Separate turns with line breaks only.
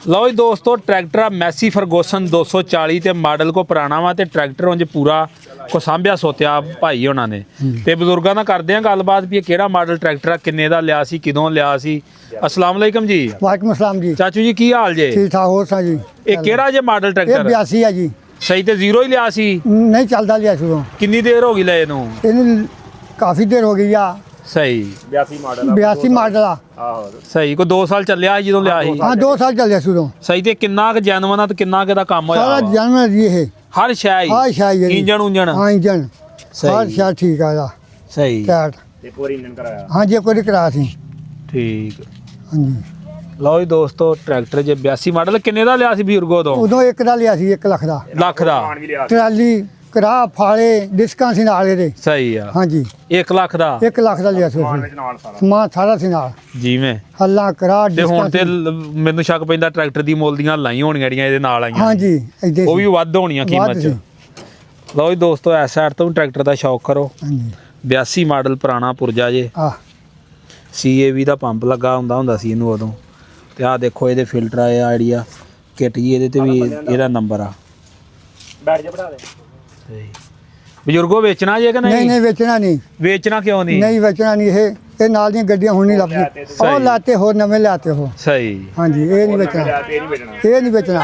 लो जी दोस्तों ट्रैक्टर आ मैसी फरगोसन 240 ते मॉडल को पुराना वा ते ट्रैक्टर उंज पूरा को सांभिया सोत्या भाई होना ने ते बजुर्गों नाल करदे आ गलबात भी किहड़ा मॉडल ट्रैक्टर आ किन्ने दा लिया सी किदों लिया सी। अस्सलाम वालेकुम जी।
वालेकुम अस्सलाम जी।
चाचू जी की हाल जे?
ठीक ठाक हो सा जी।
ये किहड़ा जे मॉडल
ये
ट्रैक्टर
82 है जी।
सही ते जीरो ही लिया सी?
नहीं चलता लिया शुरू
किन्नी देर हो गई लए नूं?
इन काफी देर हो गई आ।
सही
82 मॉडल आ।
सही को 2 साल चलिया जदों लिया सी।
हाँ 2 साल चल शुरू
सही ते किन्ना क जैनवन आ ते किन्ना क दा काम होया
सारा
वा?
जन्म ये है।
हर शय
हाँ शायद ये
इंजन उंजन
हाँ इंजन हर
सही
शायद ठीक है
सही
टाट हाँ जी पूरी करा सी।
ठीक।
हाँ जी
ਲਓ ਜੀ ਦੋਸਤੋ ਟਰੈਕਟਰ ਜੇ 82 ਮਾਡਲ ਕਿੰਨੇ ਦਾ ਲਿਆ ਸੀ ਬਜ਼ੁਰਗੋ ਤੋਂ?
उदों एक दा लिया सी 1 लाख दा
ਲੱਖ ਦਾ
ट्राली करा फाड़े डिस्कां सी नाल दे।
ਸਹੀ ਆ
हाँ जी
1 ਲੱਖ ਦਾ
1 लाख दा लिया सी समान सारा सी नाल
ਜਿਵੇਂ
हल्ला करा
ਤੇ ਹੁਣ ਤੇ
डिस्कां
ਮੈਨੂੰ ਸ਼ੱਕ ਪੈਂਦਾ ਟਰੈਕਟਰ ਦੀ ਮੁੱਲ ਦੀਆਂ ਲਾਈਆਂ ਹੋਣੀਆਂ ਜਿਹੜੀਆਂ ਇਹਦੇ ਨਾਲ ਆਈਆਂ
हाँ जी इधर
ਉਹ ਵੀ ਵੱਧ ਹੋਣੀਆਂ ਕੀਮਤ ਚ। ਲਓ ਜੀ ਦੋਸਤੋ ਇਸ ਸਾਈਡ ਤੋਂ ਟਰੈਕਟਰ ਦਾ ਸ਼ੌਕ ਕਰੋ।
हाँ जी
82 ਮਾਡਲ ਪੁਰਾਣਾ ਪੁਰਜਾ ਜੇ
आ
CAV ਦਾ ਪੰਪ ਲੱਗਾ ਹੁੰਦਾ ਸੀ ਇਹਨੂੰ ਉਦੋਂ। ਤੇ ਆਹ ਦੇਖੋ ਇਹਦੇ ਫਿਲਟਰ ਆਏ ਆਈਡੀਆ ਕਿੱਟ ਜੀ ਇਹਦੇ ਤੇ ਵੀ ਇਹਦਾ ਨੰਬਰ ਆ।
बैठ जा बढ़ा दे
ਸਹੀ ਬਜ਼ੁਰਗੋ ਵੇਚਣਾ ਜੇ ਕਿ
नहीं
ਨਹੀਂ?
नहीं बेचना नहीं
ਵੇਚਣਾ ਕਿਉਂ ਨਹੀਂ?
नहीं बेचना नहीं है ये नाल दी गड्डियां हुन नहीं लभदी और लाते हो नवे लाते हो।
ਸਹੀ
हाँ जी ये नहीं बेचना
तेरी बेचना
ये नहीं बेचना